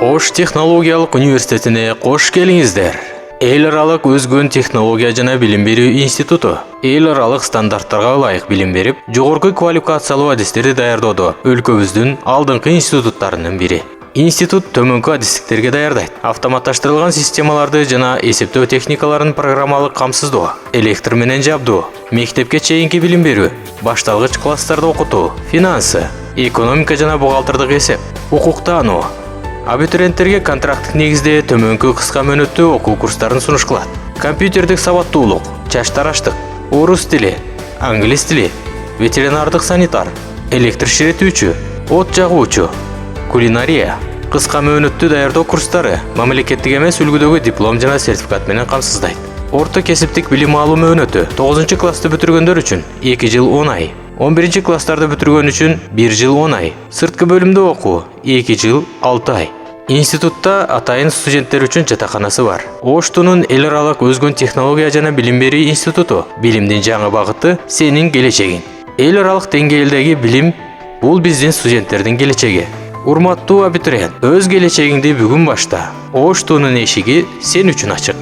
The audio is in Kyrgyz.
Ош технологиялык университетине кош келиңиздер. Эл аралык өзгөн технология жана билим берүү институту эл аралык стандарттарга ылайык билим берип, жогорку квалификациялуу адистерди даярдоодо өлкөбүздүн алдыңкы институттарынын бири. Институт төмөнкү адистиктерге даярдайт. Автоматташтырылган системаларды жана эсептөө техникаларын программалык камсыздоо, электр менен жабдоо, мектепке чейинки билим берүү, башталгыч класстарда окутуу, финансы, экономика жана бухгалтердик эсеп, укуктануу. Абитуриенттерге контракттык негизде төмөнкү кыска мөөнөттүү окуу курстарын сунуш кылат. Компьютердик сабаттуулук, чач тараштык, орус тили, англис тили, ветеринардык санитар, электр ширетүүчү, от жагуучу, кулинария, кыска мөөнөттүү даярдоо курстары мамлекеттик эмес үлгүдөгү диплом жана сертификат менен камсыздайт. Орто кесиптик билим алуу мөөнөтү 9 классты бүтүргөндөр үчүн 2 жыл 10 ай, 11 класстарды бүтүргөн үчүн 1 жыл 10 ай, сырткы бөлүмдө окуу 2 жыл 6 ай. Институтта атайын студенттер үчүн жатаканасы бар. Оштунун эл аралык өзгөн технология жана билим берүү институту билимдин жаңы багыты сенин келечегиң. Эл аралык деңгээлдеги билим бул биздин студенттердин келечеги. Урматтуу абитуриент, өз келечегиңди бүгүн башта. Оштунун эшиги сен үчүн ачык.